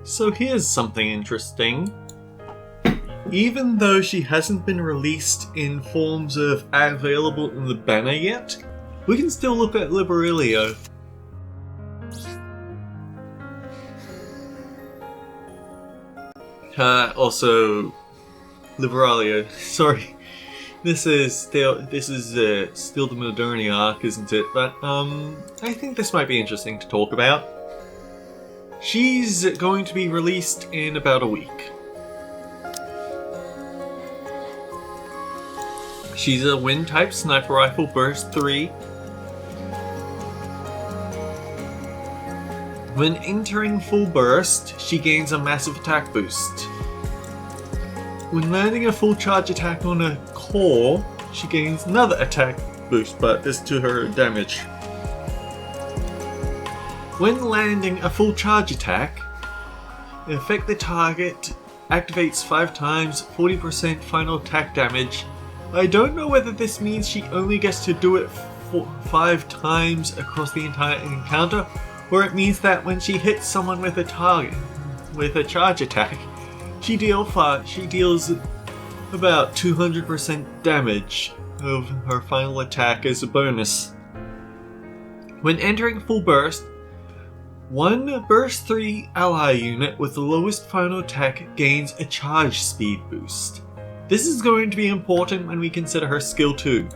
So here's something interesting. Even though she hasn't been released in forms of available in the banner yet, we can still look at Liberalia. Also, Liberalia. Sorry, this is still the Modernia Arc, isn't it? But I think this might be interesting to talk about. She's going to be released in about a week. She's a wind-type sniper rifle, burst 3. When entering full burst, she gains a massive attack boost. When landing a full charge attack on a core, she gains another attack boost, but this to her damage. When landing a full charge attack, the affected target activates 5 times, 40% final attack damage. I don't know whether this means she only gets to do it 5 times across the entire encounter, or it means that when she hits someone with a target, with a charge attack, she deals about 200% damage of her final attack as a bonus. When entering full burst, one burst 3 ally unit with the lowest final attack gains a charge speed boost. This is going to be important when we consider her skill 2.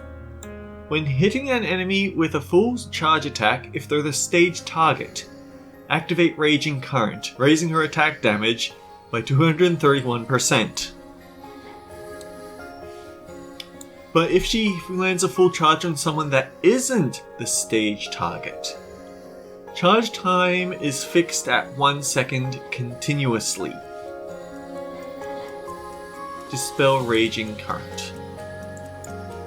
When hitting an enemy with a full charge attack, if they're the stage target, activate Raging Current, raising her attack damage by 231%. But if she lands a full charge on someone that isn't the stage target, charge time is fixed at 1 second continuously. Dispel Raging Current.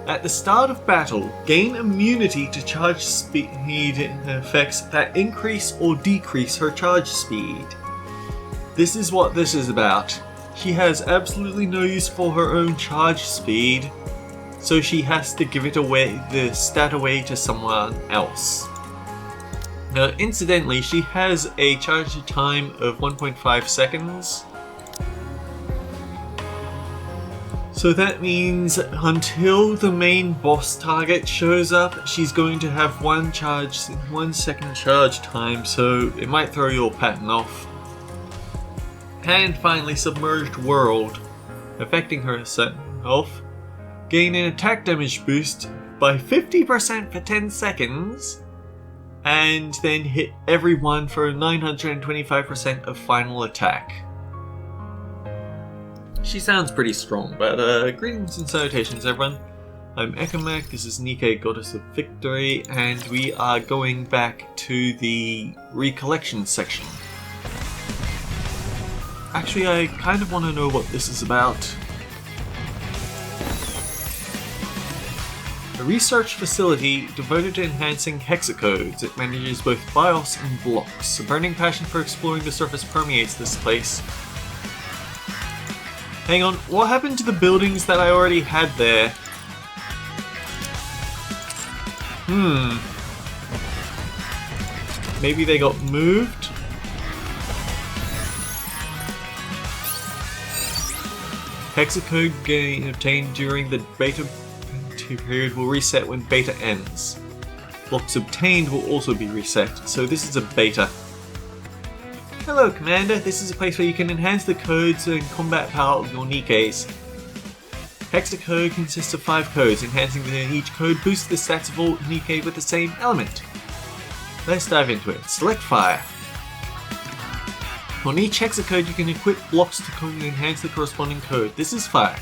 At the start of battle, gain immunity to charge speed effects that increase or decrease her charge speed. This is what this is about. She has absolutely no use for her own charge speed, so she has to give it away, the stat away, to someone else. Now, incidentally, she has a charge time of 1.5 seconds. So that means until the main boss target shows up, she's going to have 1 second charge time, so it might throw your pattern off. And finally, Submerged World, affecting herself, gain an attack damage boost by 50% for 10 seconds, and then hit everyone for 925% of final attack. She sounds pretty strong, but greetings and salutations everyone. I'm Ekamek, this is Nikke, Goddess of Victory, and we are going back to the recollection section. Actually, I kind of want to know what this is about. A research facility devoted to enhancing hexacodes. It manages both BIOS and blocks. A burning passion for exploring the surface permeates this place. Hang on, what happened to the buildings that I already had there? Maybe they got moved? Hexacode gain obtained during the beta period will reset when beta ends. Blocks obtained will also be reset, so this is a beta. Hello Commander, this is a place where you can enhance the codes and combat power of your Nikkes. Hexacode consists of 5 codes, enhancing each code boosts the stats of all Nikke with the same element. Let's dive into it. Select Fire. On each hexacode you can equip blocks to enhance the corresponding code. This is Fire.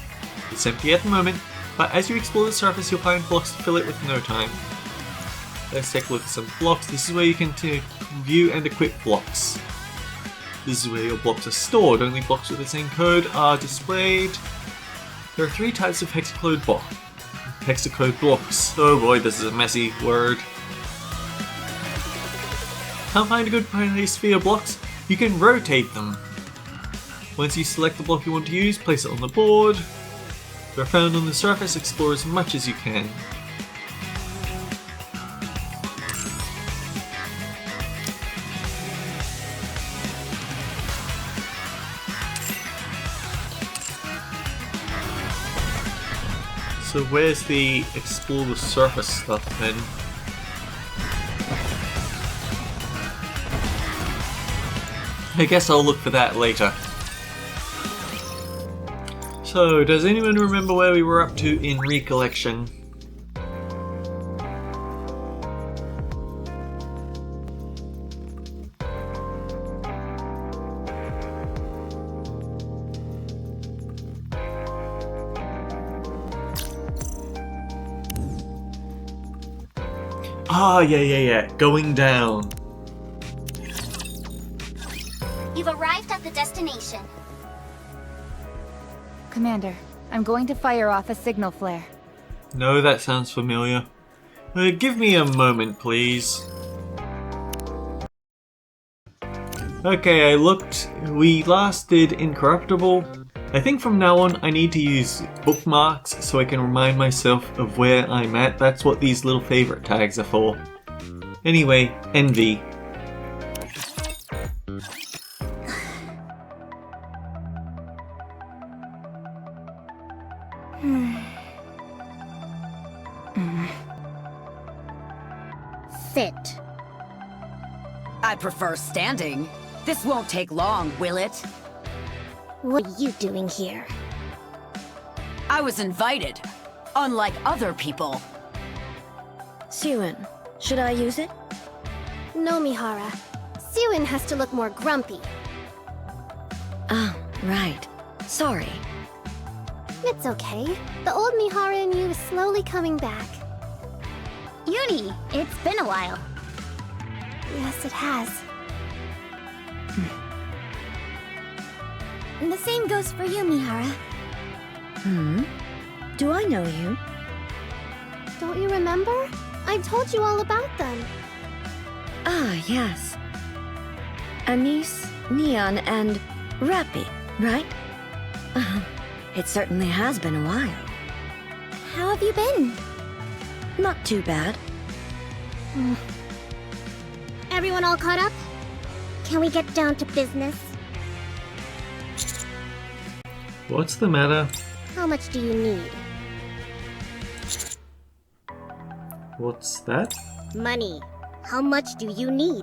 It's empty at the moment, but as you explore the surface you'll find blocks to fill it with no time. Let's take a look at some blocks. This is where you can view and equip blocks. This is where your blocks are stored. Only blocks with the same code are displayed. There are 3 types of hexacode blocks. Oh boy, this is a messy word. Can't find a good place for your blocks? You can rotate them. Once you select the block you want to use, place it on the board. They're found on the surface. Explore as much as you can. So where's the explore the surface stuff then? I guess I'll look for that later. So, does anyone remember where we were up to in recollection? Ah, yeah. Going down. You've arrived at the destination. Commander, I'm going to fire off a signal flare. No, that sounds familiar. Give me a moment, please. Okay, I looked. We last did Incorruptible. I think from now on I need to use bookmarks so I can remind myself of where I'm at. That's what these little favorite tags are for. Anyway, Envy. Sit. I prefer standing. This won't take long, will it? What are you doing here? I was invited, unlike other people. Siwin, should I use it? No, Mihara. Siwin has to look more grumpy. Oh, right. Sorry. It's okay. The old Mihara in you is slowly coming back. Uni, it's been a while. Yes, it has. And the same goes for you, Mihara. Do I know you? Don't you remember? I told you all about them. Ah, yes. Anise, Neon, and Rappy, right? It certainly has been a while. How have you been? Not too bad. Everyone all caught up? Can we get down to business? What's the matter? How much do you need? What's that? Money. How much do you need?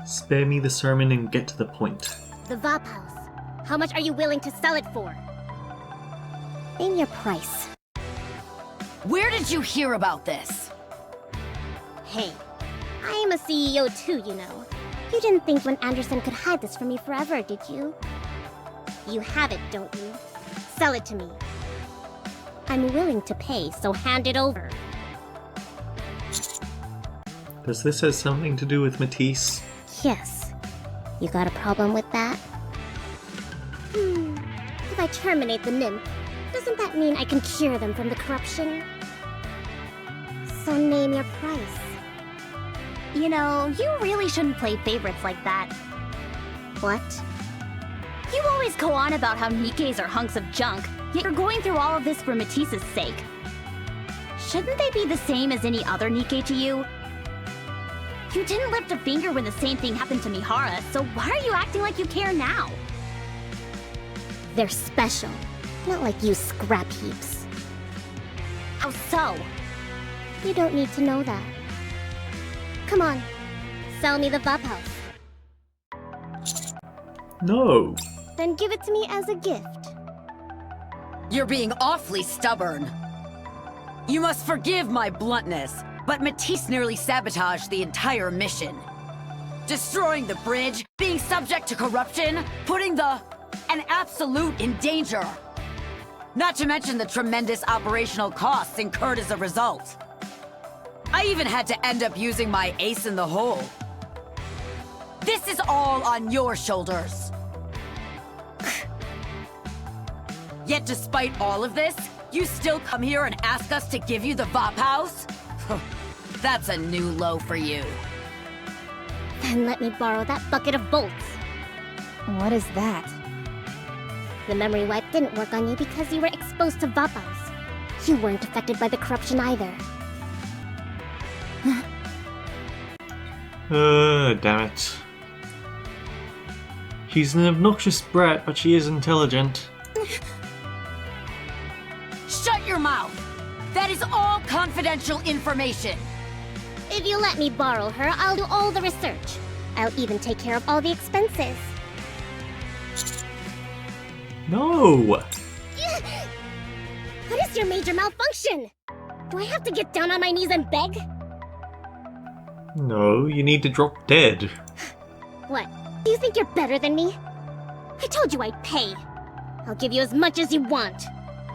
Spare me the sermon and get to the point. The Vop House. How much are you willing to sell it for? Name your price. Where did you hear about this? Hey, I am a CEO too, you know. You didn't think Gwen Anderson could hide this from me forever, did you? You have it, don't you? Sell it to me. I'm willing to pay, so hand it over. Does this have something to do with Matisse? Yes. You got a problem with that? If I terminate the nymph, doesn't that mean I can cure them from the corruption? So name your price. You know, you really shouldn't play favorites like that. What? You always go on about how Nikkeis are hunks of junk, yet you're going through all of this for Matisse's sake. Shouldn't they be the same as any other Nikke to you? You didn't lift a finger when the same thing happened to Mihara, so why are you acting like you care now? They're special, not like you scrap heaps. How so? You don't need to know that. Come on, sell me the Vop House. No. Then give it to me as a gift. You're being awfully stubborn. You must forgive my bluntness, but Matisse nearly sabotaged the entire mission. Destroying the bridge, being subject to corruption, putting an Absolute in danger. Not to mention the tremendous operational costs incurred as a result. I even had to end up using my ace in the hole. This is all on your shoulders. Yet despite all of this, you still come here and ask us to give you the Vop House? That's a new low for you. Then let me borrow that bucket of bolts. What is that? The memory wipe didn't work on you because you were exposed to Vop House. You weren't affected by the corruption either. Damn it. She's an obnoxious brat, but she is intelligent. confidential information. If you let me borrow her, I'll do all the research. I'll even take care of all the expenses. No! What is your major malfunction? Do I have to get down on my knees and beg? No, you need to drop dead. What? Do you think you're better than me? I told you I'd pay. I'll give you as much as you want.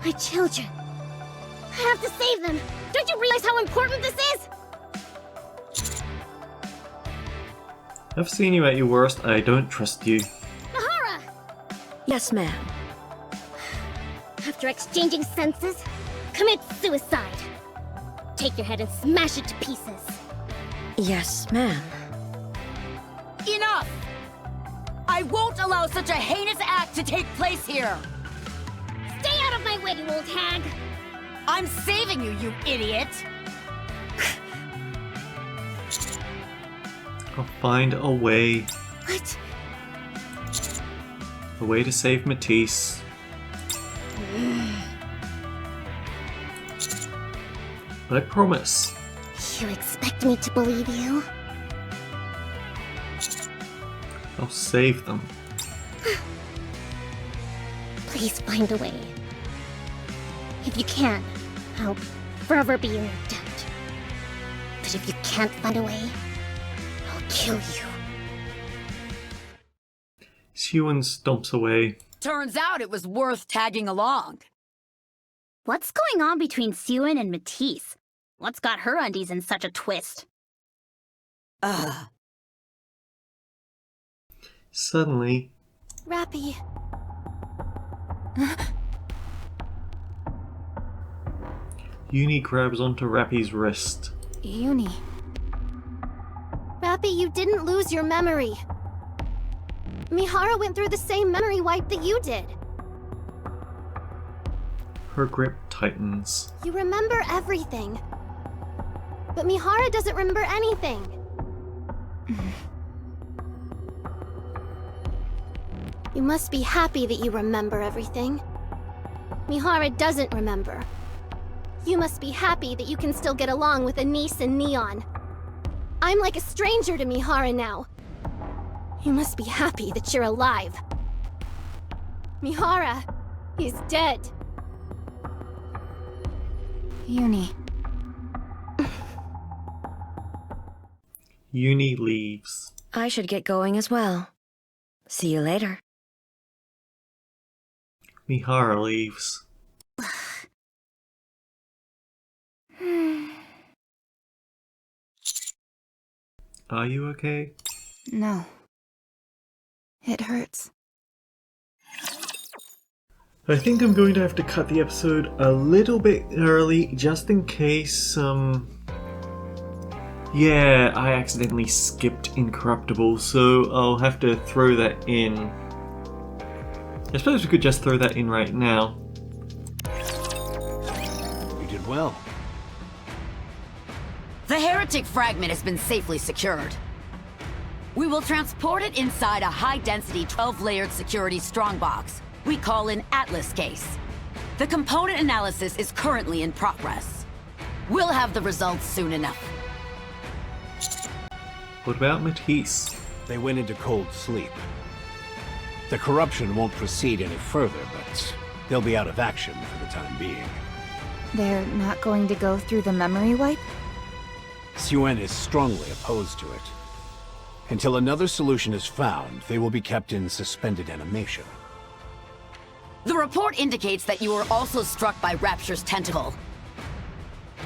My children. I have to save them. Don't you realize how important this is? I've seen you at your worst. I don't trust you. Nahara! Yes, ma'am. After exchanging senses, commit suicide. Take your head and smash it to pieces. Yes, ma'am. Enough! I won't allow such a heinous act to take place here! Stay out of my way, you old hag! I'm saving you, you idiot! I'll find a way. What? A way to save Matisse. I promise. You expect me to believe you? I'll save them. Please find a way. If you can, I'll forever be in your debt. But if you can't find a way, I'll kill you. Siwon stomps away. Turns out it was worth tagging along. What's going on between Siwon and Matisse? What's got her undies in such a twist? Ugh. Suddenly, Rappy. Uni grabs onto Rappy's wrist. Uni. Rappy, you didn't lose your memory. Mihara went through the same memory wipe that you did. Her grip tightens. You remember everything. But Mihara doesn't remember anything. You must be happy that you remember everything. Mihara doesn't remember. You must be happy that you can still get along with Anise and Neon. I'm like a stranger to Mihara now. You must be happy that you're alive. Mihara, he's dead. Uni. Uni leaves. I should get going as well. See you later. Mihara leaves. Are you okay? No. It hurts. I think I'm going to have to cut the episode a little bit early, just in case, yeah, I accidentally skipped Incorruptible, so I'll have to throw that in. I suppose we could just throw that in right now. You did well. The heretic fragment has been safely secured. We will transport it inside a high-density 12-layered security strongbox we call an Atlas case. The component analysis is currently in progress. We'll have the results soon enough. What about Matisse? They went into cold sleep. The corruption won't proceed any further, but they'll be out of action for the time being. They're not going to go through the memory wipe? Siwon is strongly opposed to it. Until another solution is found, they will be kept in suspended animation. The report indicates that you were also struck by Rapture's tentacle.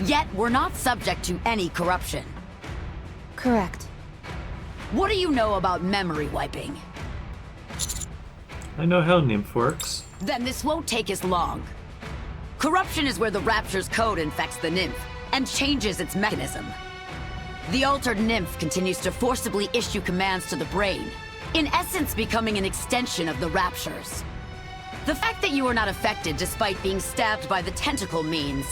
Yet, we're not subject to any corruption. Correct. What do you know about memory wiping? I know how Nymph works. Then this won't take as long. Corruption is where the Rapture's code infects the Nymph and changes its mechanism. The altered Nymph continues to forcibly issue commands to the brain, in essence becoming an extension of the Raptures. The fact that you are not affected despite being stabbed by the tentacle means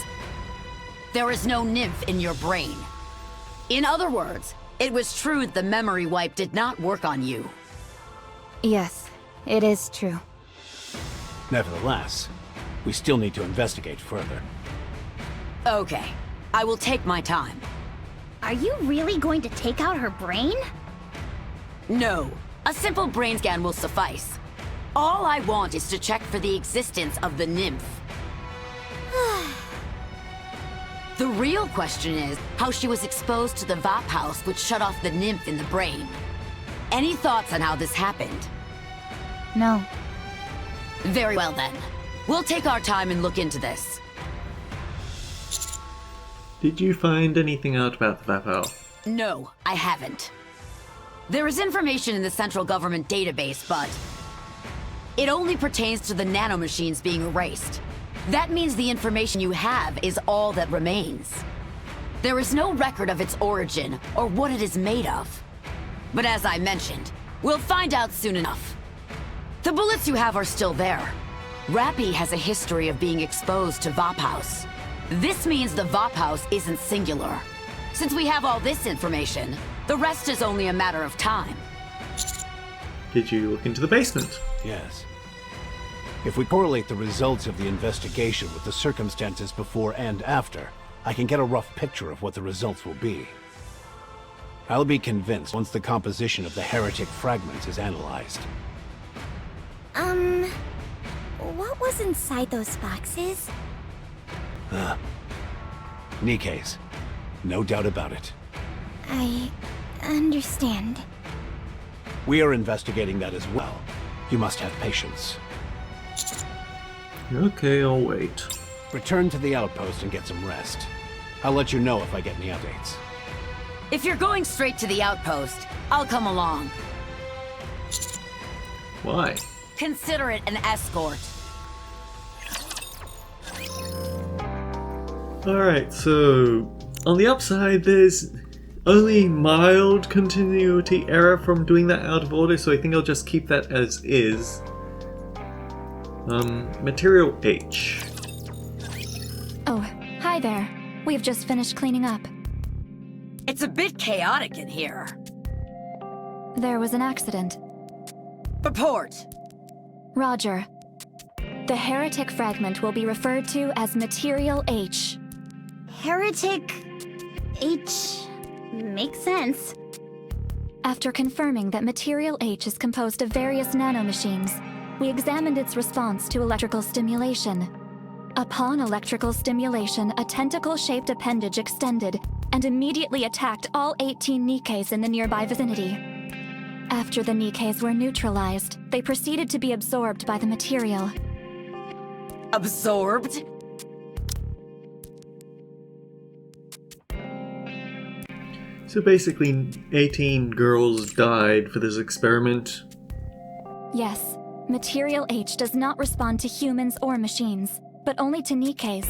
there is no Nymph in your brain. In other words, it was true that the memory wipe did not work on you. Yes, it is true. Nevertheless, we still need to investigate further. Okay. I will take my time. Are you really going to take out her brain? No, a simple brain scan will suffice. All I want is to check for the existence of the nymph. The real question is how she was exposed to the Vap House, which shut off the nymph in the brain. Any thoughts on how this happened? No. Very well then. We'll take our time and look into this. Did you find anything out about the Vapau? No, I haven't. There is information in the central government database, but it only pertains to the nanomachines being erased. That means the information you have is all that remains. There is no record of its origin or what it is made of. But as I mentioned, we'll find out soon enough. The bullets you have are still there. Rappy has a history of being exposed to Vap House. This means the Vap House isn't singular. Since we have all this information, the rest is only a matter of time. Did you look into the basement? Yes. If we correlate the results of the investigation with the circumstances before and after, I can get a rough picture of what the results will be. I'll be convinced once the composition of the heretic fragments is analyzed. What was inside those boxes? Nikes. No doubt about it. I understand. We are investigating that as well. You must have patience. Okay, I'll wait. Return to the outpost and get some rest. I'll let you know if I get any updates. If you're going straight to the outpost, I'll come along. Why? Consider it an escort. Alright, so on the upside, there's only mild continuity error from doing that out of order, so I think I'll just keep that as is. Material H. Oh, hi there. We've just finished cleaning up. It's a bit chaotic in here. There was an accident. Report. Roger. The heretic fragment will be referred to as Material H. Heretic... H... Makes sense. After confirming that Material H is composed of various nanomachines, we examined its response to electrical stimulation. Upon electrical stimulation, a tentacle-shaped appendage extended and immediately attacked all 18 Nikes in the nearby vicinity. After the Nikes were neutralized, they proceeded to be absorbed by the material. Absorbed? So basically, 18 girls died for this experiment. Yes, Material H does not respond to humans or machines, but only to Nikes.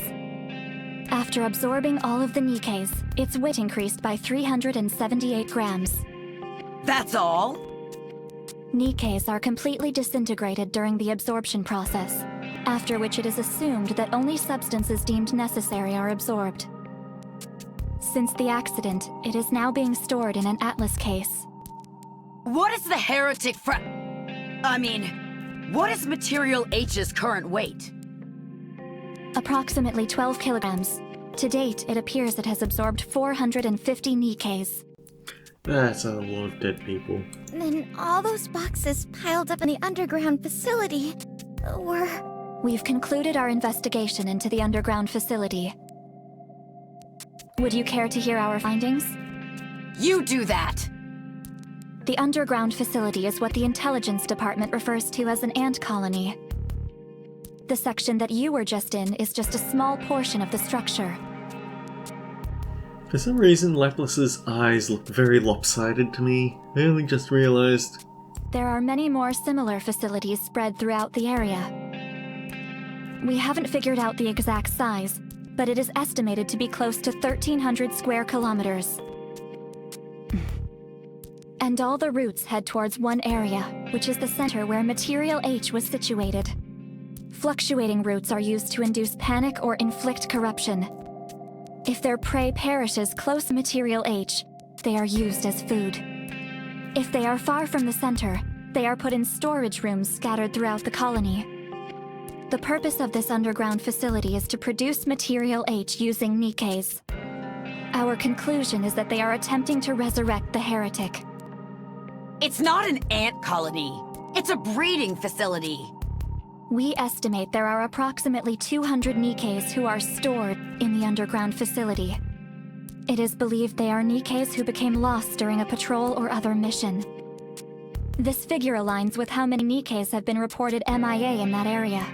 After absorbing all of the Nikes, its weight increased by 378 grams. That's all? Nikes are completely disintegrated during the absorption process, after which it is assumed that only substances deemed necessary are absorbed. Since the accident, it is now being stored in an Atlas case. What is the heretic what is Material H's current weight? Approximately 12 kilograms. To date, it appears it has absorbed 450 Nikes. That's a lot of dead people. Then all those boxes piled up in the underground facility were... We've concluded our investigation into the underground facility. Would you care to hear our findings? You do that! The underground facility is what the intelligence department refers to as an ant colony. The section that you were just in is just a small portion of the structure. For some reason, Laplace's eyes look very lopsided to me. I only just realized. There are many more similar facilities spread throughout the area. We haven't figured out the exact size, but it is estimated to be close to 1,300 square kilometers. And all the routes head towards one area, which is the center where Material H was situated. Fluctuating routes are used to induce panic or inflict corruption. If their prey perishes close to Material H, they are used as food. If they are far from the center, they are put in storage rooms scattered throughout the colony. The purpose of this underground facility is to produce Material H using Nikes. Our conclusion is that they are attempting to resurrect the heretic. It's not an ant colony. It's a breeding facility. We estimate there are approximately 200 Nikes who are stored in the underground facility. It is believed they are Nikes who became lost during a patrol or other mission. This figure aligns with how many Nikes have been reported MIA in that area.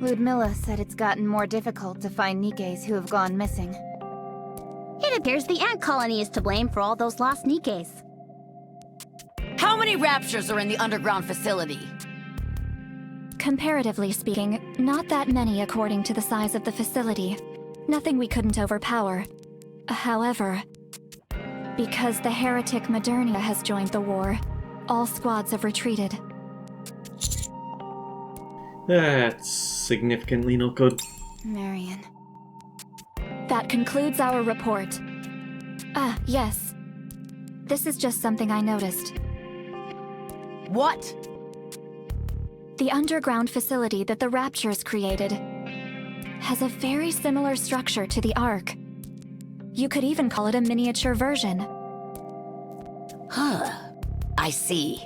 Ludmilla said it's gotten more difficult to find Nikes who have gone missing. It appears the ant colony is to blame for all those lost Nikes. How many raptures are in the underground facility? Comparatively speaking, not that many according to the size of the facility. Nothing we couldn't overpower. However, because the heretic Modernia has joined the war, all squads have retreated. That's significantly not good. Marion. That concludes our report. Ah, yes. This is just something I noticed. What? The underground facility that the Raptures created has a very similar structure to the Arc. You could even call it a miniature version. Huh. I see.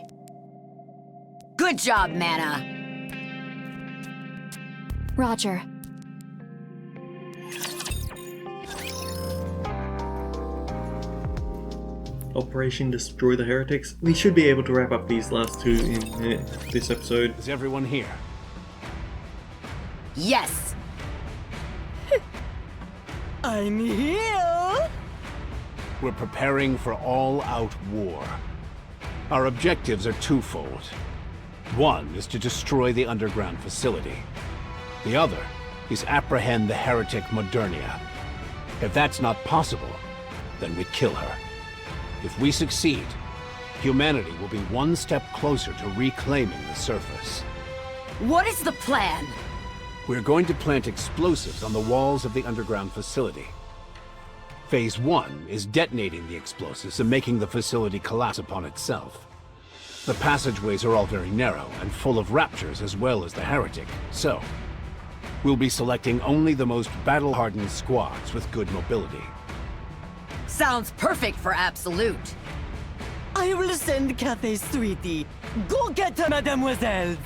Good job, Mana. Roger. Operation Destroy the Heretics. We should be able to wrap up these last two in this episode. Is everyone here? Yes. I'm here! We're preparing for all-out war. Our objectives are twofold. One is to destroy the underground facility. The other is apprehend the heretic Modernia. If that's not possible, then we kill her. If we succeed, humanity will be one step closer to reclaiming the surface. What is the plan? We're going to plant explosives on the walls of the underground facility. Phase 1 is detonating the explosives and making the facility collapse upon itself. The passageways are all very narrow and full of raptures as well as the heretic, so we'll be selecting only the most battle-hardened squads with good mobility. Sounds perfect for Absolute. I will send Cathay, sweetie. Go get her, mademoiselle.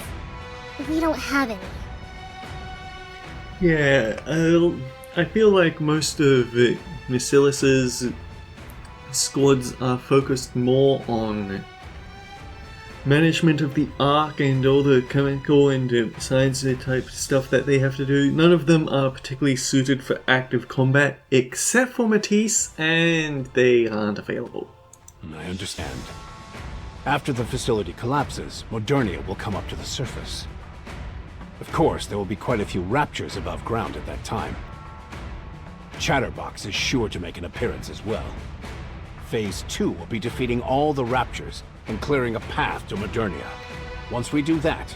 We don't have any. Yeah, I feel like most of Masilis's squads are focused more on management of the Arc and all the chemical and science type stuff that they have to do. None of them are particularly suited for active combat, except for Matisse, and they aren't available. I understand. After the facility collapses, Modernia will come up to the surface. Of course, there will be quite a few raptures above ground at that time. Chatterbox is sure to make an appearance as well. Phase 2 will be defeating all the raptures and clearing a path to Modernia. Once we do that,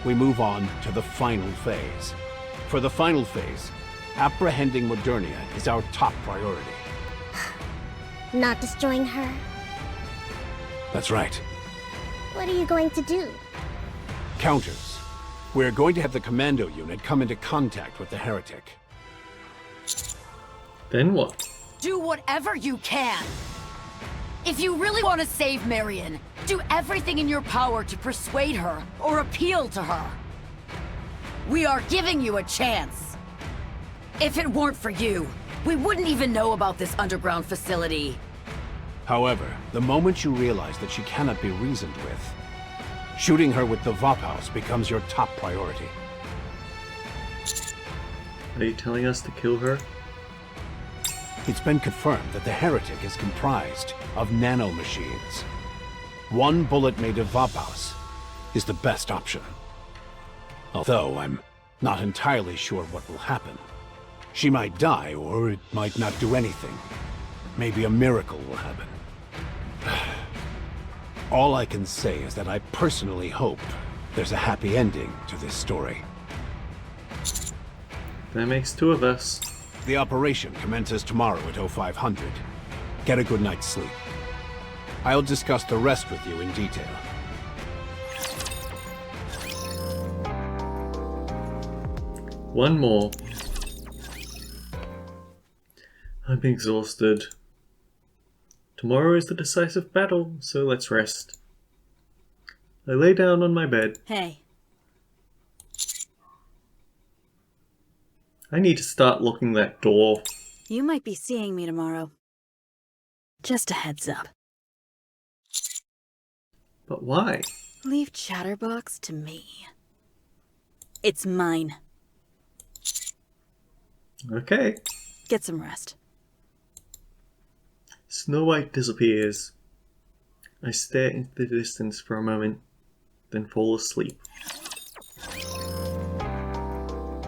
we move on to the final phase. For the final phase, apprehending Modernia is our top priority. Not destroying her? That's right. What are you going to do? Counters. We're going to have the commando unit come into contact with the heretic. Then what? Do whatever you can. If you really want to save Marion, do everything in your power to persuade her or appeal to her. We are giving you a chance. If it weren't for you, we wouldn't even know about this underground facility. However, the moment you realize that she cannot be reasoned with, shooting her with the Vophouse becomes your top priority. Are you telling us to kill her? It's been confirmed that the heretic is comprised of nanomachines. One bullet made of Vophouse is the best option. Although I'm not entirely sure what will happen. She might die, or it might not do anything. Maybe a miracle will happen. All I can say is that I personally hope there's a happy ending to this story. That makes two of us. The operation commences tomorrow at 0500. Get a good night's sleep. I'll discuss the rest with you in detail. One more. I'm exhausted. Tomorrow is the decisive battle, so let's rest. I lay down on my bed. Hey. I need to start locking that door. You might be seeing me tomorrow. Just a heads up. But why? Leave Chatterbox to me. It's mine. Okay. Get some rest. Snow White disappears. I stare into the distance for a moment, then fall asleep.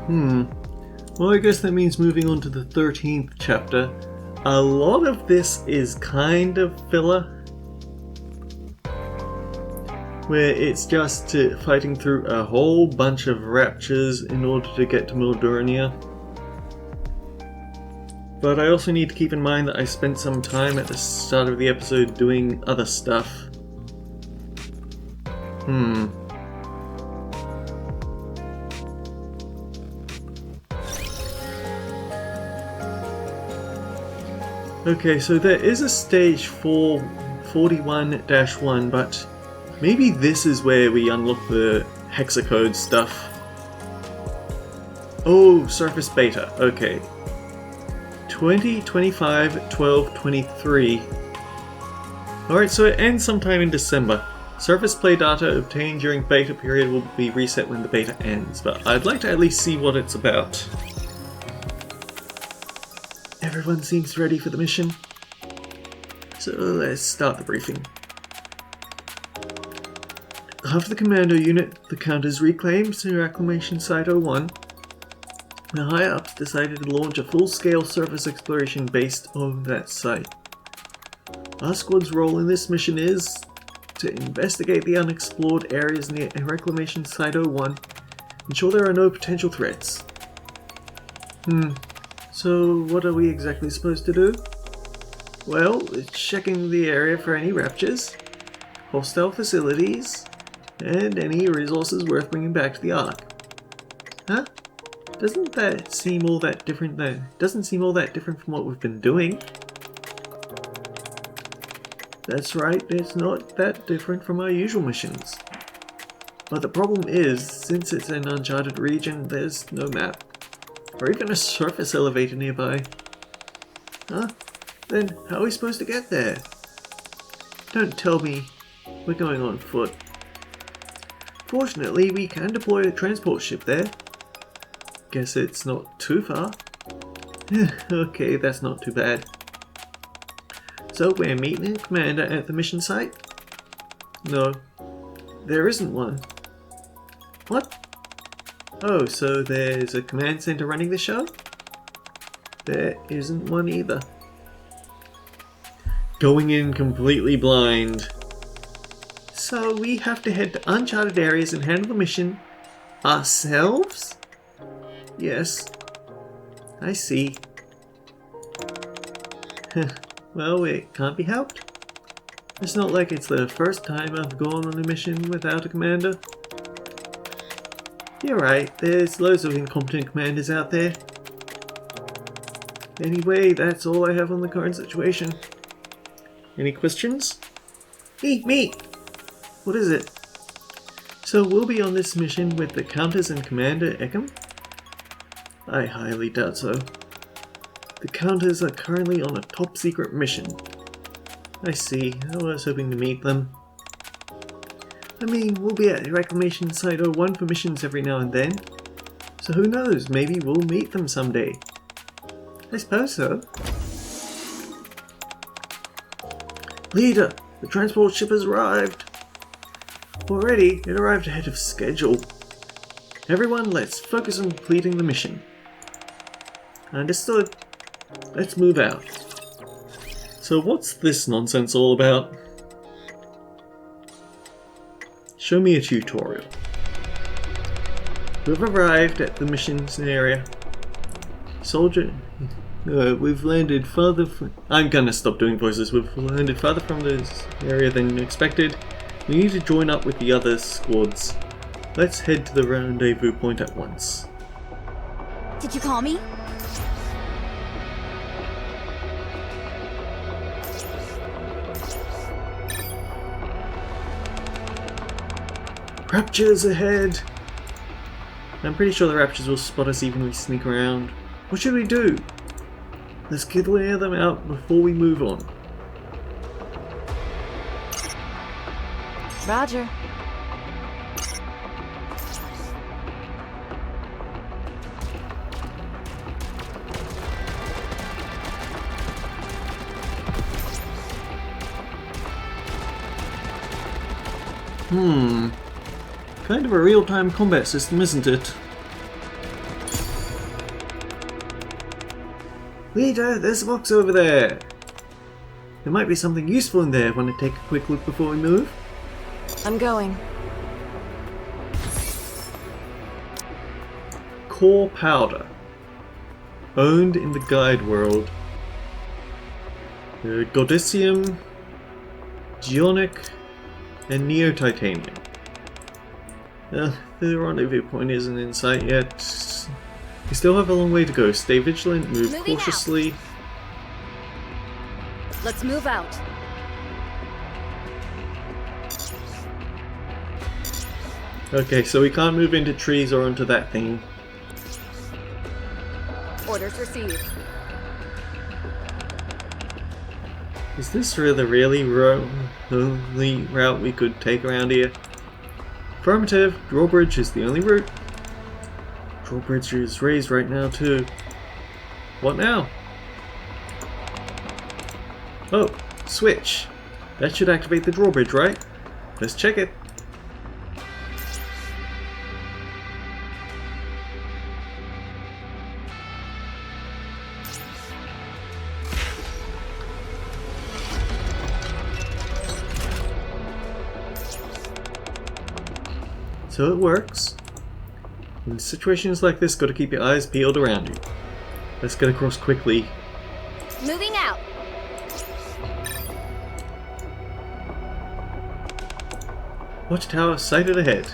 Well, I guess that means moving on to the 13th chapter. A lot of this is kind of filler, where it's just fighting through a whole bunch of raptures in order to get to Modernia. But I also need to keep in mind that I spent some time at the start of the episode doing other stuff. Okay, so there is a stage 41-1, but maybe this is where we unlock the hexacode stuff. Oh, surface beta, okay. 20, 25, 12, 23. Alright, so it ends sometime in December. Surface play data obtained during beta period will be reset when the beta ends, but I'd like to at least see what it's about. Everyone seems ready for the mission. So let's start the briefing. After the commando unit, the counters reclaimed to Reclamation Site 01, the high-ups decided to launch a full-scale surface exploration based on that site. Our squad's role in this mission is to investigate the unexplored areas near Reclamation Site 01, ensure there are no potential threats. So what are we exactly supposed to do? Well, it's checking the area for any raptures, hostile facilities, and any resources worth bringing back to the Ark. Huh? Doesn't that seem all that different though? Doesn't seem all that different from what we've been doing. That's right, it's not that different from our usual missions. But the problem is, since it's an uncharted region, there's no map. Or even a surface elevator nearby. Huh? Then how are we supposed to get there? Don't tell me we're going on foot. Fortunately, we can deploy a transport ship there. Guess it's not too far. Okay, that's not too bad. So we're meeting a commander at the mission site? No, there isn't one. What? Oh, so there's a command center running the show? There isn't one either. Going in completely blind. So we have to head to uncharted areas and handle the mission ourselves? Yes, I see. Well, it can't be helped. It's not like it's the first time I've gone on a mission without a commander. You're right, there's loads of incompetent commanders out there. Anyway, that's all I have on the current situation. Any questions? Me! What is it? So we'll be on this mission with the Countess and Commander Ekam? I highly doubt so. The Counters are currently on a top-secret mission. I see. I was hoping to meet them. I mean, we'll be at Reclamation Site 01 for missions every now and then. So who knows, maybe we'll meet them someday. I suppose so. Leader, the transport ship has arrived. Already, it arrived ahead of schedule. Everyone, let's focus on completing the mission. Understood. Let's move out. So what's this nonsense all about? Show me a tutorial. We've arrived at the missions area. Soldier... we've landed farther from... I'm gonna stop doing voices. We've landed farther from this area than expected. We need to join up with the other squads. Let's head to the rendezvous point at once. Did you call me? Raptors ahead! I'm pretty sure the Raptors will spot us even if we sneak around. What should we do? Let's clear them out before we move on. Roger. Kind of a real-time combat system, isn't it? Leader, there's a box over there! There might be something useful in there. Want to take a quick look before we move? I'm going. Core powder. Owned in the guide world. Goldicium, Geonic, and Neo-Titanium. The rendezvous point isn't in sight yet. We still have a long way to go. Stay vigilant, move cautiously. Let's move out. Okay, so we can't move into trees or onto that thing. Orders received. Is this the only route we could take around here? Affirmative. Drawbridge is the only route. Drawbridge is raised right now too. What now? Oh, switch. That should activate the drawbridge, right? Let's check it. So it works. In situations like this, gotta keep your eyes peeled around you. Let's get across quickly. Moving out. Watchtower sighted ahead.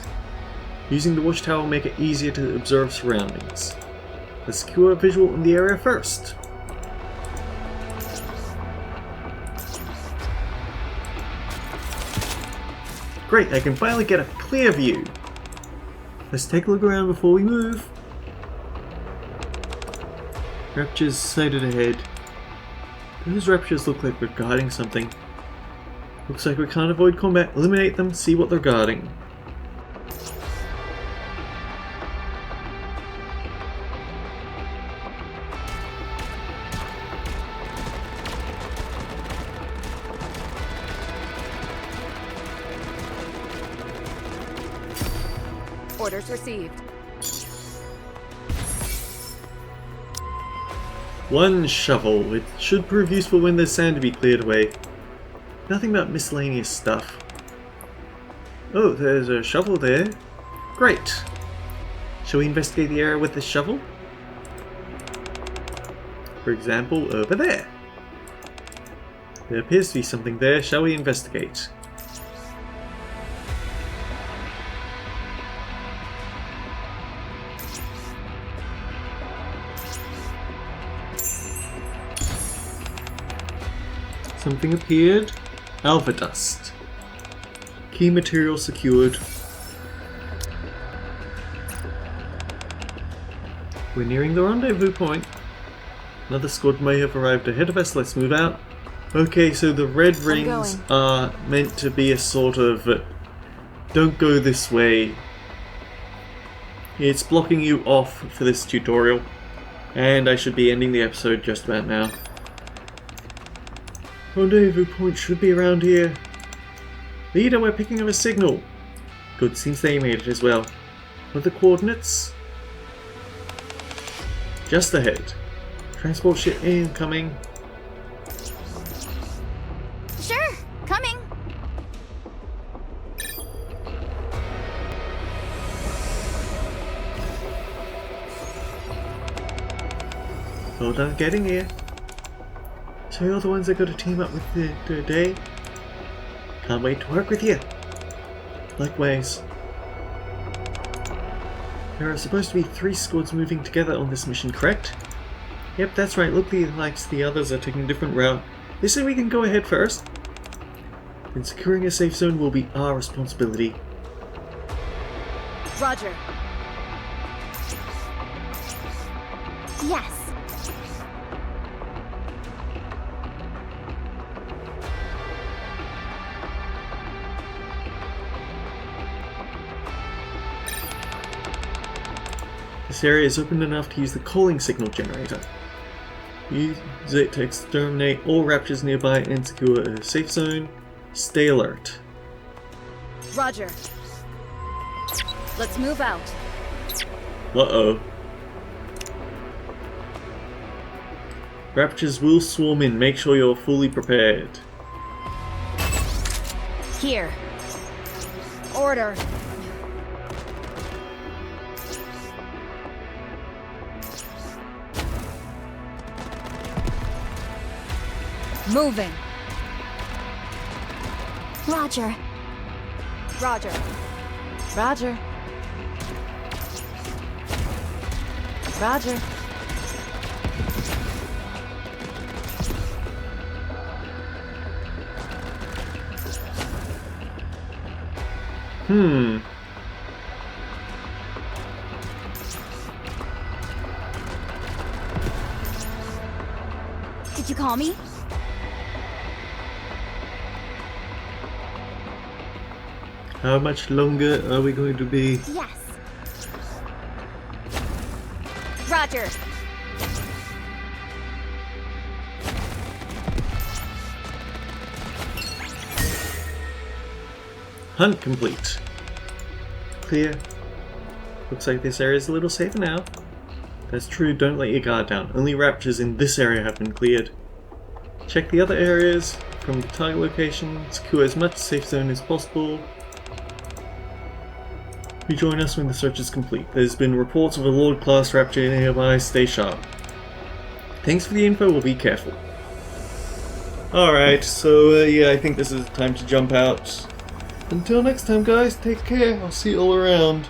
Using the watchtower will make it easier to observe surroundings. Let's secure a visual in the area first. Great, I can finally get a clear view. Let's take a look around before we move. Raptors sighted ahead. Those raptors look like they're guarding something. Looks like we can't avoid combat. Eliminate them, see what they're guarding. Orders received. One shovel. It should prove useful when there's sand to be cleared away. Nothing about miscellaneous stuff. Oh, there's a shovel there. Great. Shall we investigate the area with the shovel? For example, over there. There appears to be something there. Shall we investigate? Something appeared. Alpha dust. Key material secured. We're nearing the rendezvous point. Another squad may have arrived ahead of us. Let's move out. Okay, so the red rings are meant to be a sort of don't go this way. It's blocking you off for this tutorial. And I should be ending the episode just about now. Rendezvous point should be around here. Leader, we're picking up a signal. Good, seems they made it as well. What are the coordinates? Just ahead. Transport ship incoming. Sure, coming. Well done getting here. So you're the ones that got to team up with today? Can't wait to work with you. Likewise. There are supposed to be 3 squads moving together on this mission, correct? Yep, that's right. Look like the others are taking a different route. They say we can go ahead first. Then securing a safe zone will be our responsibility. Roger. Yes. This area is open enough to use the calling signal generator. Use it to exterminate all raptors nearby and secure a safe zone. Stay alert. Roger. Let's move out. Uh-oh. Raptors will swarm in. Make sure you're fully prepared. Here. Order. Moving. Roger. Roger. Roger. Roger. Did you call me? How much longer are we going to be? Yes. Roger. Hunt complete. Clear. Looks like this area is a little safer now. That's true, don't let your guard down. Only raptors in this area have been cleared. Check the other areas from the target location. Secure as much safe zone as possible. Rejoin us when the search is complete. There's been reports of a Lord-class raptor nearby. Stay sharp. Thanks for the info, we'll be careful. Alright, so yeah, I think this is time to jump out. Until next time guys, take care, I'll see you all around.